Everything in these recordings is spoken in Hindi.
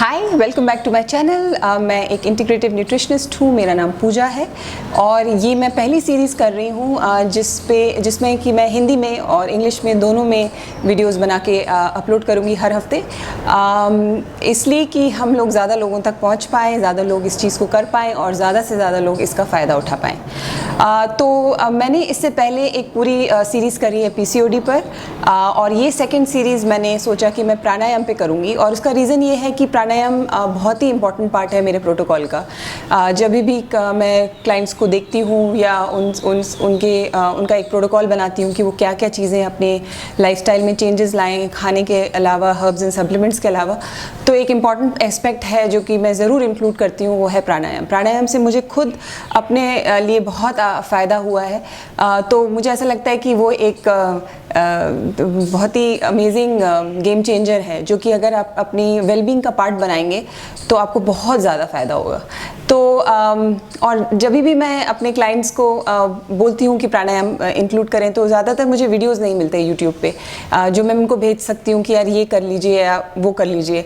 Hi, welcome back to my channel. मैं एक इंटीग्रेटिव न्यूट्रिशनिस्ट हूँ। मेरा नाम पूजा है और ये मैं पहली सीरीज़ कर रही हूँ जिसमें कि मैं हिंदी में और इंग्लिश में दोनों में वीडियोस बना के अपलोड करूँगी हर हफ्ते, इसलिए कि हम लोग ज़्यादा लोगों तक पहुँच पाएँ, ज़्यादा लोग इस चीज़ को कर पाएँ और ज़्यादा से ज़्यादा लोग इसका फ़ायदा उठा पाएँ। मैंने इससे पहले एक पूरी सीरीज़ करी है पीसीओडी पर, और ये सेकंड सीरीज़ मैंने सोचा कि मैं प्राणायाम पे करूँगी। और उसका रीज़न ये है कि प्राणायाम बहुत ही इम्पॉर्टेंट पार्ट है मेरे प्रोटोकॉल का। जब भी मैं क्लाइंट्स को देखती हूँ या उनका एक प्रोटोकॉल बनाती हूँ कि वो क्या क्या चीज़ें अपने लाइफस्टाइल में चेंजेस लाएँ, खाने के अलावा, हर्ब्स एंड सप्लीमेंट्स के अलावा, तो एक इम्पॉर्टेंट एस्पेक्ट है जो कि मैं ज़रूर इंक्लूड करती हूँ, वो है प्राणायाम। प्राणायाम से मुझे खुद अपने लिए बहुत फ़ायदा हुआ है। तो मुझे ऐसा लगता है कि वो एक बहुत ही अमेजिंग गेम चेंजर है, जो कि अगर आप अपनी वेलबींग का पार्ट बनाएंगे तो आपको बहुत ज़्यादा फ़ायदा होगा। तो और जब भी मैं अपने क्लाइंट्स को बोलती हूँ कि प्राणायाम इंक्लूड करें, तो ज़्यादातर मुझे वीडियोस नहीं मिलते यूट्यूब पे जो मैं उनको भेज सकती हूँ कि यार ये कर लीजिए या वो कर लीजिए।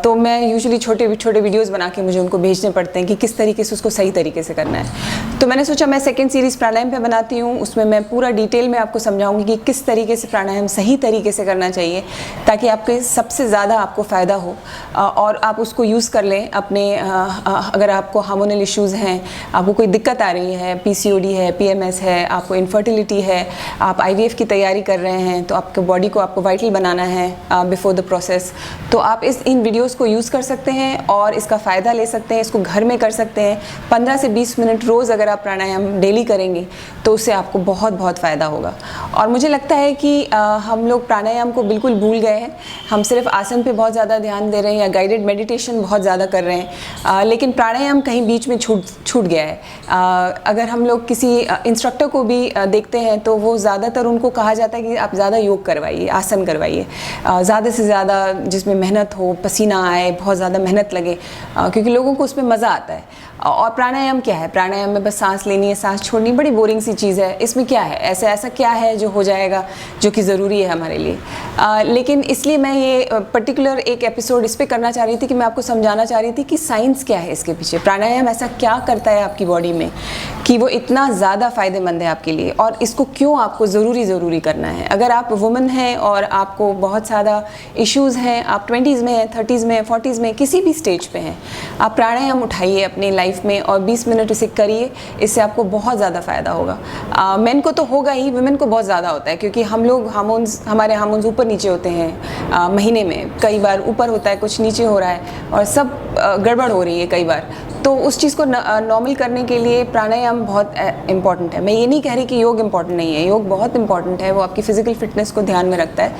तो मैं यूजुअली छोटे छोटे वीडियोस बना के मुझे उनको भेजने पड़ते हैं कि किस तरीके से उसको सही तरीके से करना है। तो मैंने सोचा मैं सेकेंड सीरीज़ प्राणायाम पे बनाती हूँ, उसमें मैं पूरा डिटेल में आपको समझाऊंगी कि किस तरीके से प्राणायाम सही तरीके से करना चाहिए, ताकि आपके सबसे ज़्यादा आपको फ़ायदा हो और आप उसको यूज़ कर लें अपने। अगर आपको हार्मोनल इश्यूज़ हैं, आपको कोई दिक्कत आ रही है, पीसीओडी है, पीएमएस है, आपको इनफर्टिलिटी है, आप आईवीएफ की तैयारी कर रहे हैं, तो आपके बॉडी को आपको वाइटल बनाना है बिफोर द प्रोसेस, तो आप इन वीडियोस को यूज़ कर सकते हैं और इसका फ़ायदा ले सकते हैं। इसको घर में कर सकते हैं। 15 से 20 मिनट रोज़ अगर आप प्राणायाम डेली करेंगे तो उससे आपको बहुत बहुत फ़ायदा होगा। और मुझे लगता है कि हम लोग प्राणायाम को बिल्कुल भूल गए हैं। हम सिर्फ आसन पे बहुत ज़्यादा ध्यान दे रहे हैं या गाइडेड मेडिटेशन बहुत ज़्यादा कर रहे हैं, लेकिन प्राणायाम कहीं बीच में छूट गया है। अगर हम लोग किसी इंस्ट्रक्टर को भी देखते हैं तो वो ज़्यादातर उनको कहा जाता है कि आप ज़्यादा योग करवाइए, आसन करवाइए, ज़्यादा से ज़्यादा जिसमें मेहनत हो, पसीना आए, बहुत ज़्यादा मेहनत लगे, क्योंकि लोगों को उसमें मज़ा आता है। और प्राणायाम क्या है? प्राणायाम में बस सांस लेनी है, सांस छोड़नी, बड़ी बोरिंग सी चीज़ है। इसमें क्या है? ऐसा क्या है जो हो जाएगा जो कि ज़रूरी है हमारे लिए? लेकिन इसलिए मैं ये पर्टिकुलर एक एपिसोड इस पर करना चाह रही थी कि मैं आपको समझाना चाह रही थी कि साइंस क्या है इसके पीछे। प्राणायाम ऐसा क्या करता है आपकी बॉडी में कि वो इतना ज़्यादा फ़ायदेमंद है आपके लिए, और इसको क्यों आपको ज़रूरी करना है। अगर आप वुमेन हैं और आपको बहुत ज़्यादा इश्यूज़ हैं, आप 20s में हैं, 30s में, 40s में, किसी भी स्टेज पे हैं, आप प्राणायाम उठाइए अपनी लाइफ में और 20 मिनट इसे करिए। इससे आपको बहुत ज़्यादा फ़ायदा होगा। मेन को तो होगा ही, वुमेन को बहुत ज़्यादा होता है, क्योंकि हम लोग हमारे हार्मोन्स ऊपर नीचे होते हैं महीने में। कई बार ऊपर होता है, कुछ नीचे हो रहा है और सब गड़बड़ हो रही है कई बार। तो उस चीज़ को नॉर्मल करने के लिए प्राणायाम बहुत इंपॉर्टेंट है। मैं ये नहीं कह रही कि योग इंपॉर्टेंट नहीं है, योग बहुत इंपॉर्टेंट है, वो आपकी फिजिकल फिटनेस को ध्यान में रखता है,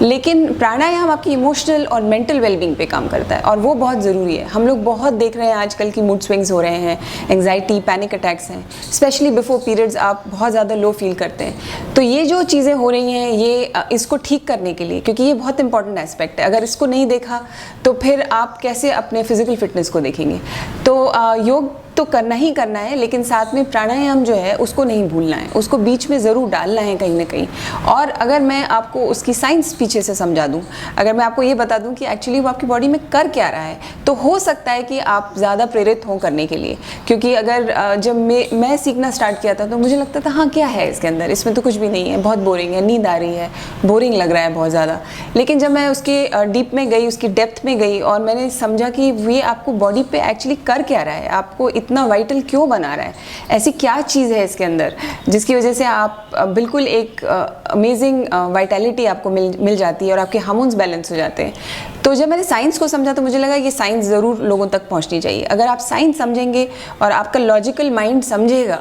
लेकिन प्राणायाम आपकी इमोशनल और मेंटल वेलबींग पे काम करता है और वो बहुत ज़रूरी है। हम लोग बहुत देख रहे हैं आजकल की मूड स्विंग्स हो रहे हैं, एंग्जाइटी, पैनिक अटैक्स हैं, स्पेशली बिफोर पीरियड्स आप बहुत ज़्यादा लो फील करते हैं। तो ये जो चीज़ें हो रही हैं, ये इसको ठीक करने के लिए, क्योंकि ये बहुत इंपॉर्टेंट एस्पेक्ट है, अगर इसको नहीं देखा तो फिर आप कैसे अपने फिजिकल फिटनेस को देखेंगे। तो योग तो करना ही करना है, लेकिन साथ में प्राणायाम जो है उसको नहीं भूलना है, उसको बीच में ज़रूर डालना है कहीं ना कहीं। और अगर मैं आपको उसकी साइंस पीछे से समझा दूं, अगर मैं आपको ये बता दूं कि एक्चुअली वो आपकी बॉडी में कर क्या रहा है, तो हो सकता है कि आप ज़्यादा प्रेरित हों करने के लिए। क्योंकि अगर जब मैं सीखना स्टार्ट किया था तो मुझे लगता था हाँ क्या है इसके अंदर, इसमें तो कुछ भी नहीं है, बहुत बोरिंग है, नींद आ रही है, बोरिंग लग रहा है बहुत ज़्यादा। लेकिन जब मैं उसके डीप में गई, उसकी डेप्थ में गई और मैंने समझा कि ये आपको बॉडी पे एक्चुअली कर क्या रहा है, आपको इतना वाइटल क्यों बना रहा है, ऐसी क्या चीज़ है इसके अंदर जिसकी वजह से आप बिल्कुल एक अमेजिंग वाइटैलिटी आपको मिल जाती है और आपके हार्मोन्स बैलेंस हो जाते हैं। तो जब मैंने साइंस को समझा तो मुझे लगा ये साइंस ज़रूर लोगों तक पहुंचनी चाहिए। अगर आप साइंस समझेंगे और आपका लॉजिकल माइंड समझेगा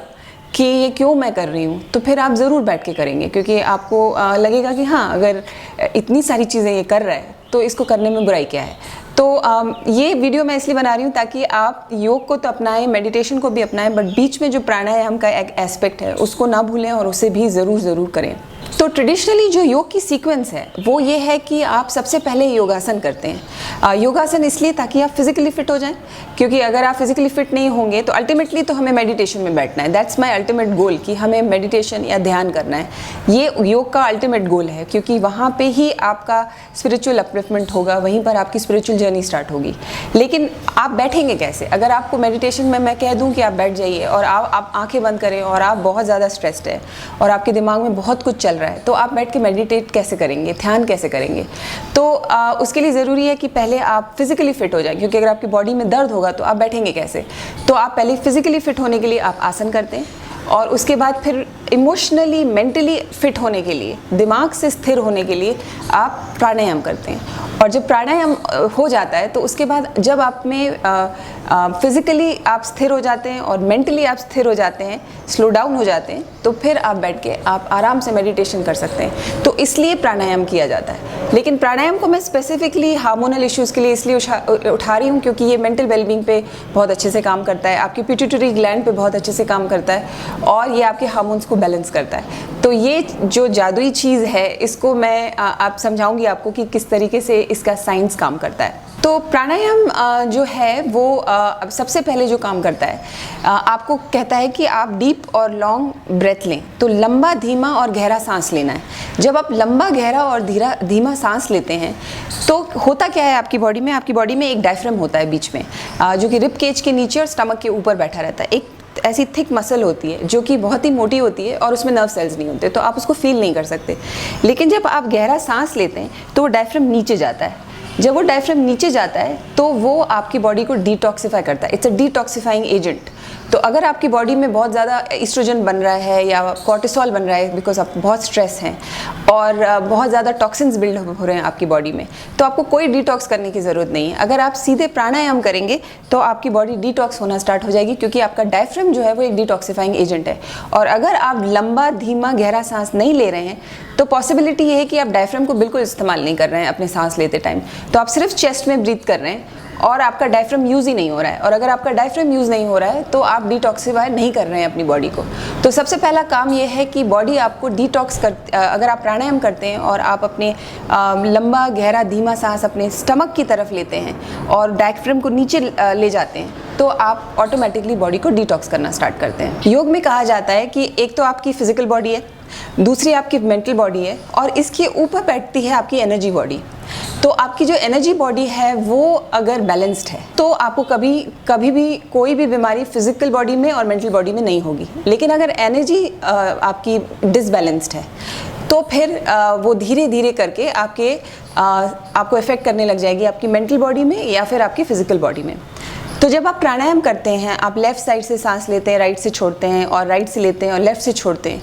कि ये क्यों मैं कर रही हूँ, तो फिर आप ज़रूर बैठ के करेंगे, क्योंकि आपको लगेगा कि हाँ अगर इतनी सारी चीज़ें ये कर रहा है तो इसको करने में बुराई क्या है। तो ये वीडियो मैं इसलिए बना रही हूँ ताकि आप योग को तो अपनाएं, मेडिटेशन को भी अपनाएं, बट बीच में जो प्राणायाम का एक एस्पेक्ट है उसको ना भूलें और उसे भी ज़रूर करें। तो ट्रेडिशनली जो योग की सीक्वेंस है वो ये है कि आप सबसे पहले योगासन करते हैं। योगासन इसलिए ताकि आप फिजिकली फिट हो जाएं, क्योंकि अगर आप फिजिकली फिट नहीं होंगे तो अल्टीमेटली तो हमें मेडिटेशन में बैठना है। दैट्स माय अल्टीमेट गोल कि हमें मेडिटेशन या ध्यान करना है। ये योग का अल्टीमेट गोल है, क्योंकि वहाँ पे ही आपका स्पिरिचुअल अपलिफ्टमेंट होगा, वहीं पर आपकी स्पिरिचुअल जर्नी स्टार्ट होगी। लेकिन आप बैठेंगे कैसे? अगर आपको मेडिटेशन में मैं कह दूँ कि आप बैठ जाइए और आप आँखें बंद करें और आप बहुत ज़्यादा स्ट्रेस्ड है और आपके दिमाग में बहुत कुछ चल रहा है, तो आप बैठ के मेडिटेट कैसे करेंगे, ध्यान कैसे करेंगे? तो उसके लिए ज़रूरी है कि पहले आप फिजिकली फिट हो जाएं, क्योंकि अगर आपकी बॉडी में दर्द होगा तो आप बैठेंगे कैसे? तो आप पहले फिजिकली फिट होने के लिए आप आसन करते हैं, और उसके बाद फिर इमोशनली मेंटली फिट होने के लिए, दिमाग से स्थिर होने के लिए आप प्राणायाम करते हैं। और जब प्राणायाम हो जाता है तो उसके बाद जब आप में फिज़िकली आप स्थिर हो जाते हैं और मेंटली आप स्थिर हो जाते हैं, स्लो डाउन हो जाते हैं, तो फिर आप बैठ के आप आराम से मेडिटेशन कर सकते हैं। तो इसलिए प्राणायाम किया जाता है। लेकिन प्राणायाम को मैं स्पेसिफिकली हार्मोनल इश्यूज़ के लिए इसलिए उठा रही हूँ क्योंकि ये मेंटल वेलबींग पे बहुत अच्छे से काम करता है, आपकी पिट्यूटरी ग्लैंड पे बहुत अच्छे से काम करता है, और ये आपके हार्मोन्स को बैलेंस करता है। तो ये जो जादुई चीज़ है, इसको मैं आप समझाऊंगी आपको कि किस तरीके से इसका साइंस काम करता है। तो प्राणायाम जो है वो सबसे पहले जो काम करता है, आपको कहता है कि आप डीप और लॉन्ग ब्रेथ लें। तो लंबा, धीमा और गहरा सांस लेना है। जब आप लंबा, गहरा और धीमा सांस लेते हैं तो होता क्या है आपकी बॉडी में? आपकी बॉडी में एक डायफ्राम होता है बीच में, जो कि रिब केज के नीचे और स्टमक के ऊपर बैठा रहता है। एक ऐसी थिक मसल होती है जो कि बहुत ही मोटी होती है और उसमें नर्व सेल्स नहीं होते, तो आप उसको फील नहीं कर सकते। लेकिन जब आप गहरा सांस लेते हैं तो वो डायफ्राम नीचे जाता है। जब वो डायफ्राम नीचे जाता है तो वो आपकी बॉडी को डिटॉक्सिफाई करता है। It's a detoxifying agent. तो अगर आपकी बॉडी में बहुत ज़्यादा एस्ट्रोजन बन रहा है या कॉर्टिसोल बन रहा है, बिकॉज आप बहुत स्ट्रेस हैं और बहुत ज़्यादा टॉक्सिन्स बिल्ड हो रहे हैं आपकी बॉडी में, तो आपको कोई डिटॉक्स करने की ज़रूरत नहीं है। अगर आप सीधे प्राणायाम करेंगे तो आपकी बॉडी डिटॉक्स होना स्टार्ट हो जाएगी, क्योंकि आपका डायफ्राम जो है वो एक डिटॉक्सिफाइंग एजेंट है। और अगर आप लंबा, धीमा, गहरा सांस नहीं ले रहे हैं तो पॉसिबिलिटी ये है कि आप डायफ्राम को बिल्कुल इस्तेमाल नहीं कर रहे हैं अपने सांस लेते टाइम। तो आप सिर्फ चेस्ट में ब्रीथ कर रहे हैं और आपका डायफ्राम यूज़ ही नहीं हो रहा है। और अगर आपका डायफ्राम यूज़ नहीं हो रहा है तो आप डिटॉक्सिफाई नहीं कर रहे हैं अपनी बॉडी को। तो सबसे पहला काम ये है कि बॉडी आपको डिटॉक्स अगर आप प्राणायाम करते हैं और आप अपने लंबा, गहरा, धीमा सांस अपने स्टमक की तरफ लेते हैं और डायफ्राम को नीचे ले जाते हैं, तो आप ऑटोमेटिकली बॉडी को डिटॉक्स करना स्टार्ट करते हैं। योग में कहा जाता है कि एक तो आपकी फिजिकल बॉडी है, दूसरी आपकी मेंटल बॉडी है, और इसके ऊपर बैठती है आपकी एनर्जी बॉडी। तो आपकी जो एनर्जी बॉडी है वो अगर बैलेंस्ड है तो आपको कभी भी कोई भी बीमारी फिजिकल बॉडी में और मेंटल बॉडी में नहीं होगी। लेकिन अगर एनर्जी आपकी डिसबैलेंस्ड है तो फिर वो धीरे धीरे करके आपको इफेक्ट करने लग जाएगी आपकी मेंटल बॉडी में या फिर आपकी फिजिकल बॉडी में। तो जब आप प्राणायाम करते हैं, आप लेफ़्ट साइड से सांस लेते हैं, राइट से छोड़ते हैं, और राइट से लेते हैं और लेफ़्ट से छोड़ते हैं,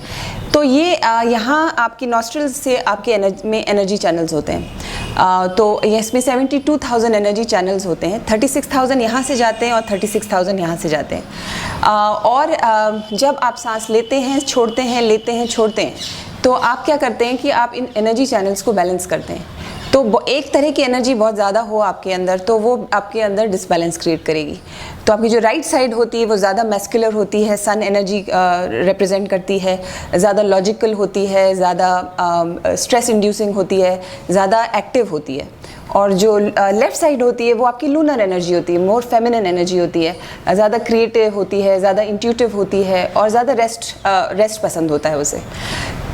तो ये यहाँ आपकी नॉस्ट्रल्स से आपके एनर्जी चैनल्स होते हैं। तो इसमें 72,000 एनर्जी चैनल्स होते हैं। 36,000 यहाँ से जाते हैं और 36,000 यहाँ से जाते हैं। और जब आप सांस लेते हैं, छोड़ते हैं, लेते हैं, छोड़ते हैं, तो आप क्या करते हैं कि आप इन एनर्जी चैनल्स को बैलेंस करते हैं। तो एक तरह की एनर्जी बहुत ज़्यादा हो आपके अंदर तो वो आपके अंदर डिसबैलेंस क्रिएट करेगी। तो आपकी जो राइट साइड होती है वो ज़्यादा मैस्कुलर होती है, सन एनर्जी रिप्रेजेंट करती है, ज़्यादा लॉजिकल होती है, ज़्यादा स्ट्रेस इंड्यूसिंग होती है, ज़्यादा एक्टिव होती है। और जो लेफ़्ट साइड होती है वो आपकी लूनर एनर्जी होती है, मोर फेमिनिन एनर्जी होती है, ज़्यादा क्रिएटिव होती है, ज़्यादा इंट्यूटिव होती है, और ज़्यादा रेस्ट पसंद होता है उसे।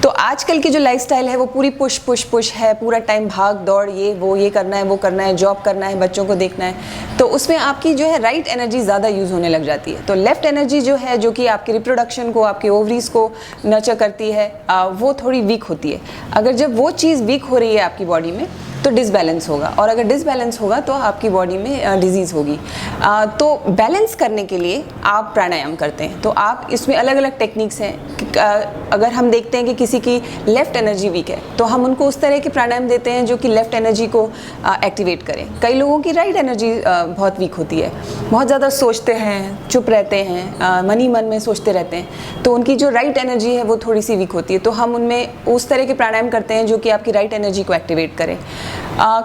तो आजकल की जो लाइफस्टाइल है वो पूरी पुश है, पूरा टाइम भाग दौड़, ये करना है, वो करना है, जॉब करना है, बच्चों को देखना है, तो उसमें आपकी जो है राइट एनर्जी ज़्यादा यूज़ होने लग जाती है। तो लेफ़्ट एनर्जी जो है, जो कि आपके रिप्रोडक्शन को, आपके ओवरीज को नर्चर करती है, वो थोड़ी वीक होती है। अगर जब वो चीज़ वीक हो रही है आपकी बॉडी में तो डिसबैलेंस होगा, और अगर डिसबैलेंस होगा तो आपकी बॉडी में डिजीज़ होगी। तो बैलेंस करने के लिए आप प्राणायाम करते हैं। तो आप इसमें अलग अलग टेक्निक्स हैं। अगर हम देखते हैं कि किसी की लेफ़्ट एनर्जी वीक है तो हम उनको उस तरह के प्राणायाम देते हैं जो कि लेफ़्ट एनर्जी को एक्टिवेट करें। कई लोगों की राइट एनर्जी बहुत वीक होती है, बहुत ज़्यादा सोचते हैं, चुप रहते हैं, मन ही मन में सोचते रहते हैं, तो उनकी जो राइट एनर्जी है वो थोड़ी सी वीक होती है। तो हम उनमें उस तरह के प्राणायाम करते हैं जो कि आपकी राइट एनर्जी को एक्टिवेट करें।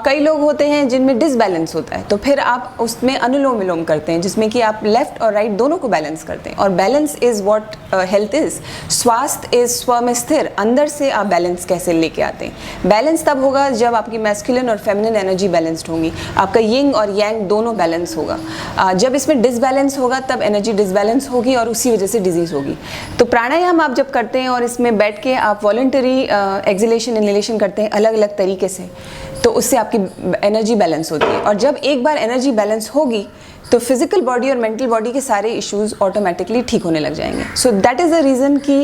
कई लोग होते हैं जिनमें डिसबैलेंस होता है, तो फिर आप उसमें अनुलोम विलोम करते हैं, जिसमें कि आप लेफ्ट और राइट दोनों को बैलेंस करते हैं। और balance is what health is. स्वास्थ्य इज़ स्व में स्थिर, अंदर से आप बैलेंस कैसे लेके आते हैं। बैलेंस तब होगा जब आपकी मैस्कुलिन और फेमिनिन एनर्जी बैलेंस्ड होंगी, आपका यिंग और यांग दोनों बैलेंस होगा। जब इसमें डिसबैलेंस होगा तब एनर्जी डिसबैलेंस होगी और उसी वजह से डिजीज़ होगी। तो प्राणायाम आप जब करते हैं और इसमें बैठ के आप वॉलंटरी एक्सहेलेशन इनहेलेशन करते हैं अलग अलग तरीके से, तो उससे आपकी एनर्जी बैलेंस होती है। और जब एक बार एनर्जी बैलेंस होगी तो फिजिकल बॉडी और मेंटल बॉडी के सारे इश्यूज ऑटोमेटिकली ठीक होने लग जाएंगे। So that is the reason कि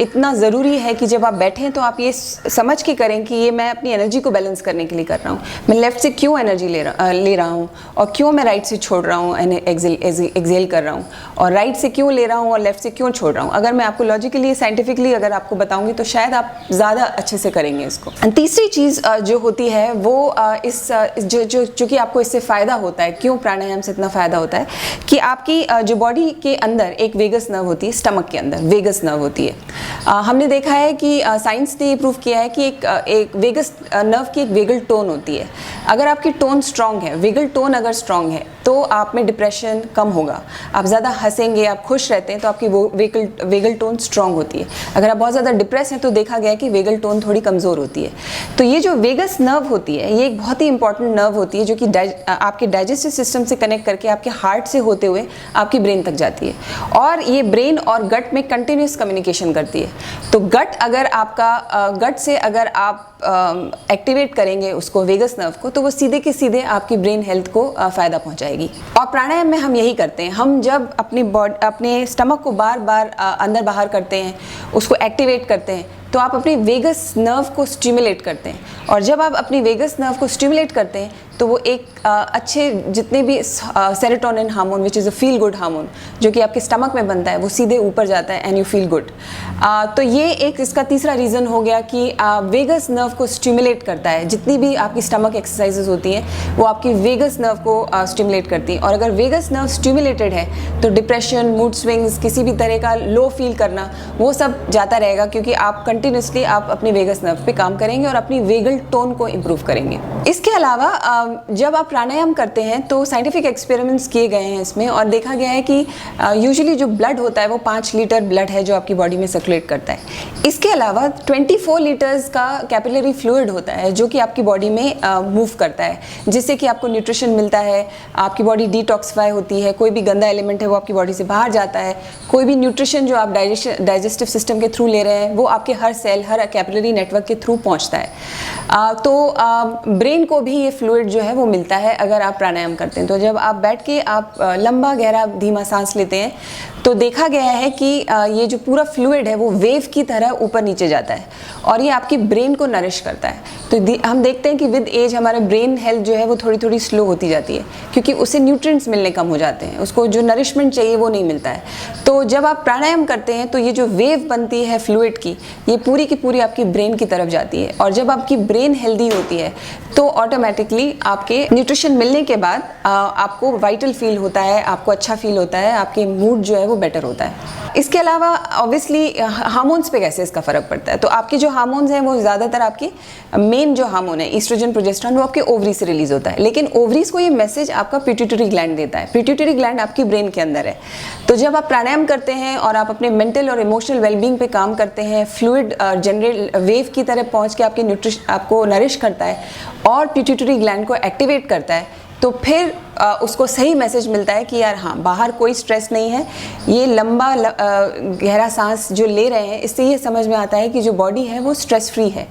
इतना ज़रूरी है कि जब आप बैठें तो आप ये समझ के करें कि ये मैं अपनी एनर्जी को बैलेंस करने के लिए कर रहा हूँ। मैं लेफ़्ट से क्यों एनर्जी ले रहा हूँ और क्यों मैं राइट से छोड़ रहा हूँ, एक्सेल कर रहा हूँ, और राइट से क्यों ले रहा हूँ और लेफ़्ट से क्यों छोड़ रहा हूँ। अगर मैं आपको लॉजिकली साइंटिफिकली अगर आपको बताऊँगी तो शायद आप ज़्यादा अच्छे से करेंगे इसको। तीसरी चीज़ जो होती है वो जो कि आपको इससे फ़ायदा होता है, क्यों प्राणायाम से इतना फ़ायदा होता है कि आपकी जो बॉडी के अंदर एक वेगस नर्व होती है, स्टमक के अंदर वेगस नर्व होती है। हमने देखा है कि साइंस ने ये प्रूव किया है कि एक वेगस नर्व की एक वेगल टोन होती है। अगर आपकी टोन स्ट्रांग है, वेगल टोन अगर स्ट्रांग है तो आप में डिप्रेशन कम होगा, आप ज़्यादा हंसेंगे, आप खुश रहते हैं तो आपकी वो वेगल टोन स्ट्रांग होती है। अगर आप बहुत ज़्यादा डिप्रेस हैं तो देखा गया है कि वेगल टोन थोड़ी कमज़ोर होती है। तो ये जो वेगस नर्व होती है ये एक बहुत ही इंपॉर्टेंट नर्व होती है जो कि आपके डाइजेस्टिव सिस्टम से कनेक्ट करके आपके हार्ट से होते हुए आपकी ब्रेन तक जाती है और ये ब्रेन और गट में कंटिन्यूस कम्युनिकेशन करती है। तो गट अगर आपका गट से अगर आप एक्टिवेट करेंगे उसको वेगस नर्व को, तो वो सीधे के सीधे आपकी ब्रेन हेल्थ को फ़ायदा पहुंचाएगी। और प्राणायाम में हम यही करते हैं, हम जब अपने स्टमक को बार बार अंदर बाहर करते हैं, उसको एक्टिवेट करते हैं, तो आप अपनी वेगस नर्व को स्टिमुलेट करते हैं। और जब आप अपनी वेगस नर्व को स्टिमुलेट करते हैं तो वो एक अच्छे जितने भी serotonin hormone which is a feel good hormone जो कि आपके स्टमक में बनता है वो सीधे ऊपर जाता है एंड यू फील गुड। तो ये एक इसका तीसरा रीज़न हो गया कि वेगस नर्व को स्टिमुलेट करता है। जितनी भी आपकी स्टमक एक्सरसाइजेज होती हैं वो आपकी वेगस नर्व को स्टिमुलेट करती हैं। और अगर वेगस नर्व स्टिमुलेटेड है तो डिप्रेशन, मूड स्विंग्स, किसी भी तरह का लो फील करना वो सब जाता रहेगा, क्योंकि आप कंटिन्यूसली आप अपनी वेगस नर्व पे काम करेंगे और अपनी वेगल टोन को इम्प्रूव करेंगे। इसके अलावा जब आप प्राणायाम करते हैं तो साइंटिफिक एक्सपेरिमेंट्स किए गए हैं इसमें और देखा गया है कि यूजुअली जो ब्लड होता है वो 5 लीटर ब्लड है जो आपकी बॉडी में सर्कुलेट करता है। इसके अलावा 24 लीटर्स का कैपिलरी फ्लूइड होता है जो कि आपकी बॉडी में मूव करता है, जिससे कि आपको न्यूट्रिशन मिलता है, आपकी बॉडी डिटॉक्सिफाई होती है, कोई भी गंदा एलिमेंट है वो आपकी बॉडी से बाहर जाता है, कोई भी न्यूट्रिशन जो आप डाइजेस्टिव सिस्टम के थ्रू ले रहे हैं वो आपके हर सेल, हर कैपिलरी नेटवर्क के थ्रू पहुँचता है। तो ब्रेन को भी ये फ्लूइड जो है वो मिलता है अगर आप प्राणायाम करते हैं। तो जब आप बैठ के आप लंबा गहरा धीमा सांस लेते हैं तो देखा गया है कि ये जो पूरा फ्लूइड है वो वेव की तरह ऊपर नीचे जाता है और ये आपकी ब्रेन को नरिश करता है। तो हम देखते हैं कि विद एज हमारा ब्रेन हेल्थ जो है वो थोड़ी थोड़ी स्लो होती जाती है, क्योंकि उसे न्यूट्रिएंट्स मिलने कम हो जाते हैं, उसको जो नरिशमेंट चाहिए वो नहीं मिलता है। तो जब आप प्राणायाम करते हैं तो ये जो वेव बनती है फ्लूइड की, ये पूरी की पूरी आपकी ब्रेन की तरफ जाती है। और जब आपकी ब्रेन हेल्दी होती है तो ऑटोमेटिकली आपके न्यूट्रिशन मिलने के बाद आपको वाइटल फील होता है, आपको अच्छा फील होता है, आपके मूड जो है वो बेटर होता है। इसके अलावा ऑब्वियसली हार्मोन्स पे कैसे इसका फ़र्क पड़ता है, तो आपके जो हार्मोन्स हैं वो ज़्यादातर आपके मेन जो हार्मोन है ईस्ट्रोजन, प्रोजेस्टेरॉन, वो आपके ओवरी से रिलीज होता है। लेकिन ओवरीज को ये मैसेज आपका पिट्यूटरी ग्लैंड देता है। पिट्यूटरी ग्लैंड आपकी ब्रेन के अंदर है। तो जब आप प्राणायाम करते हैं और आप अपने मेंटल और इमोशनल वेलबींग पे काम करते हैं, फ्लूइड जनरेट वेव की तरह पहुँच के आपको नरिश करता है और पिट्यूटरी ग्लैंड को एक्टिवेट करता है, तो फिर उसको सही मैसेज मिलता है कि यार हाँ, बाहर कोई स्ट्रेस नहीं है। ये लंबा गहरा सांस जो ले रहे हैं इससे ये समझ में आता है कि जो बॉडी है वो स्ट्रेस फ्री है।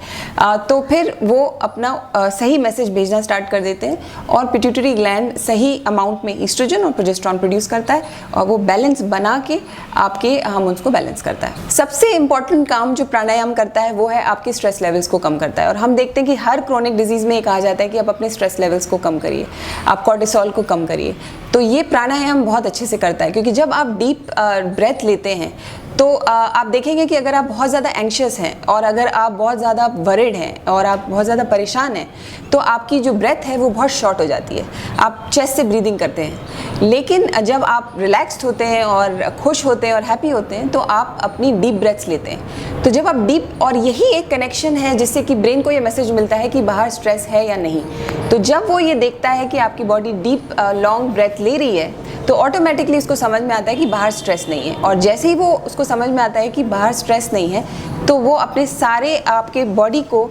तो फिर वो अपना सही मैसेज भेजना स्टार्ट कर देते हैं और पिट्यूटरी ग्लैंड सही अमाउंट में ईस्ट्रोजन और प्रोजेस्टेरॉन प्रोड्यूस करता है और वो बैलेंस बना के आपके हार्मोन्स को बैलेंस करता है। सबसे इंपॉर्टेंट काम जो प्राणायाम करता है वो है आपके स्ट्रेस लेवल्स को कम करता है। और हम देखते हैं कि हर क्रोनिक डिजीज़ में ये कहा जाता है कि आप अपने स्ट्रेस लेवल्स को कम करिए, आप कॉर्टिसोल को कम करिए। तो ये प्राणायाम बहुत अच्छे से करता है, क्योंकि जब आप डीप ब्रेथ लेते हैं तो आप देखेंगे कि अगर आप बहुत ज़्यादा एंग्शियस हैं और अगर आप बहुत ज़्यादा वरिड हैं और आप बहुत ज़्यादा परेशान हैं तो आपकी जो ब्रेथ है वो बहुत शॉर्ट हो जाती है, आप चेस्ट से ब्रीदिंग करते हैं। लेकिन जब आप रिलैक्स्ड होते हैं और खुश होते हैं और हैप्पी होते हैं तो आप अपनी डीप ब्रेथ्स लेते हैं। तो जब आप डीप, और यही एक कनेक्शन है जिससे कि ब्रेन को ये मैसेज मिलता है कि बाहर स्ट्रेस है या नहीं। तो जब वो ये देखता है कि आपकी बॉडी डीप लॉन्ग ब्रेथ ले रही है तो ऑटोमेटिकली उसको समझ में आता है कि बाहर स्ट्रेस नहीं है, और जैसे ही वो उसको समझ में आता है कि बाहर स्ट्रेस नहीं है तो वो अपने सारे आपके बॉडी को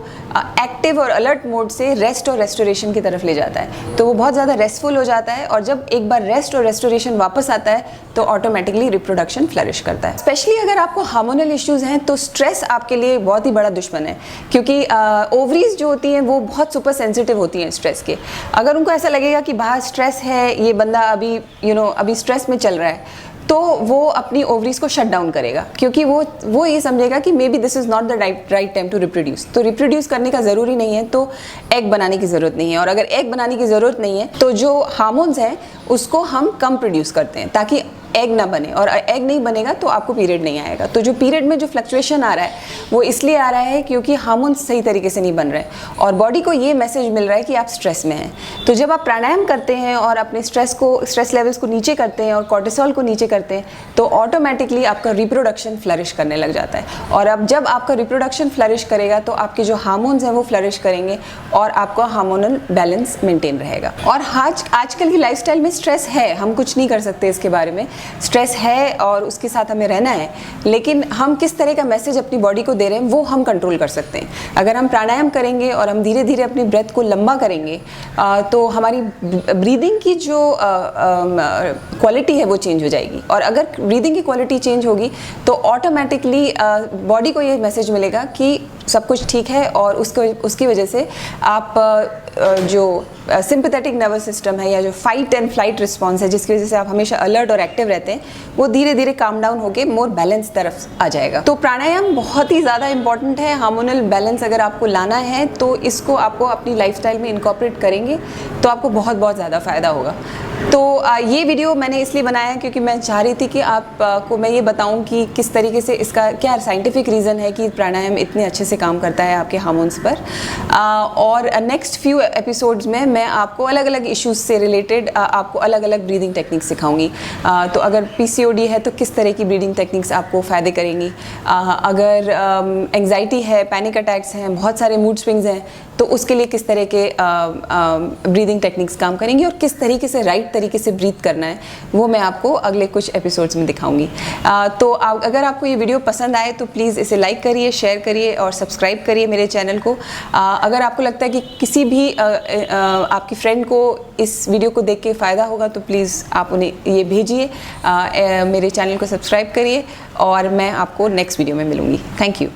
एक्टिव और अलर्ट मोड से रेस्ट और रेस्टोरेशन की तरफ ले जाता है। तो वो बहुत ज़्यादा रेस्टफुल हो जाता है, और जब एक बार रेस्ट और रेस्टोरेशन वापस आता है तो ऑटोमेटिकली रिप्रोडक्शन फ्लरिश करता है। स्पेशली अगर आपको हार्मोनल इश्यूज हैं तो स्ट्रेस आपके लिए बहुत ही बड़ा दुश्मन है, क्योंकि ओवरीज जो होती हैं वो बहुत सुपर सेंसिटिव होती हैं स्ट्रेस के। अगर उनको ऐसा लगेगा कि बाहर स्ट्रेस है, ये बंदा अभी अभी स्ट्रेस में चल रहा है, तो वो अपनी ओवरीज को शट डाउन करेगा, क्योंकि वो ये समझेगा कि maybe this is not the right time to reproduce. तो रिप्रोड्यूस करने का ज़रूरी नहीं है, तो एग बनाने की ज़रूरत नहीं है, और अगर एग बनाने की ज़रूरत नहीं है तो जो हार्मोन्स हैं उसको हम कम प्रोड्यूस करते हैं ताकि एग ना बने, और एग नहीं बनेगा तो आपको पीरियड नहीं आएगा। तो जो पीरियड में जो फ्लक्चुएशन आ रहा है वो इसलिए आ रहा है क्योंकि हार्मोन्स सही तरीके से नहीं बन रहे और बॉडी को ये मैसेज मिल रहा है कि आप स्ट्रेस में हैं। तो जब आप प्राणायाम करते हैं और अपने स्ट्रेस लेवल्स को नीचे करते हैं और कॉर्टिसोल को नीचे करते हैं तो ऑटोमेटिकली आपका रिप्रोडक्शन फ्लरिश करने लग जाता है, और अब जब आपका रिप्रोडक्शन फ्लरिश करेगा तो आपके जो हार्मोन्स हैं वो फ्लरिश करेंगे और आपका हार्मोनल बैलेंस मेंटेन रहेगा। और आजकल की लाइफस्टाइल में स्ट्रेस है, हम कुछ नहीं कर सकते इसके बारे में, स्ट्रेस है और उसके साथ हमें रहना है, लेकिन हम किस तरह का मैसेज अपनी बॉडी को दे रहे हैं वो हम कंट्रोल कर सकते हैं। अगर हम प्राणायाम करेंगे और हम धीरे धीरे अपनी ब्रेथ को लंबा करेंगे तो हमारी ब्रीदिंग की जो क्वालिटी है वो चेंज हो जाएगी, और अगर ब्रीदिंग की क्वालिटी चेंज होगी तो ऑटोमेटिकली बॉडी को ये मैसेज मिलेगा कि सब कुछ ठीक है, और उसकी वजह से आप जो सिंपैथेटिक नर्वस सिस्टम है या जो फाइट एंड फ्लाइट रिस्पॉन्स है जिसकी वजह से आप हमेशा अलर्ट और एक्टिव रहते हैं वो धीरे धीरे काम डाउन होकर मोर बैलेंस तरफ आ जाएगा। तो प्राणायाम बहुत ही ज़्यादा इंपॉर्टेंट है। हार्मोनल बैलेंस अगर आपको लाना है तो इसको आपको अपनी लाइफस्टाइल में इनकॉर्पोरेट करेंगे तो आपको बहुत बहुत ज़्यादा फ़ायदा होगा। तो ये वीडियो मैंने इसलिए बनाया क्योंकि मैं चाह रही थी कि आपको मैं ये बताऊं कि किस तरीके से इसका क्या साइंटिफिक रीज़न है कि प्राणायाम इतने अच्छे से काम करता है आपके हार्मोन्स पर। और नेक्स्ट फ्यू एपिसोड्स में मैं आपको अलग अलग इश्यूज से रिलेटेड आपको अलग अलग ब्रीदिंग टेक्निक्स सिखाऊंगी। तो अगर PCOD है तो किस तरह की ब्रीदिंग टेक्निक्स आपको फ़ायदे करेंगी, अगर एंग्जाइटी है, पैनिक अटैक्स हैं, बहुत सारे मूड स्विंग्स हैं तो उसके लिए किस तरह के ब्रीदिंग टेक्निक्स काम करेंगी और किस तरीके से राइट तरीके से ब्रीथ करना है वो मैं आपको अगले कुछ एपिसोड्स में दिखाऊंगी। तो अगर आपको ये वीडियो पसंद आए तो प्लीज़ इसे लाइक करिए, शेयर करिए और सब्सक्राइब करिए मेरे चैनल को। अगर आपको लगता है कि किसी भी आपकी फ्रेंड को इस वीडियो को देख के फ़ायदा होगा तो प्लीज़ आप उन्हें ये भेजिए। मेरे चैनल को सब्सक्राइब करिए और मैं आपको नेक्स्ट वीडियो में मिलूँगी। Thank you.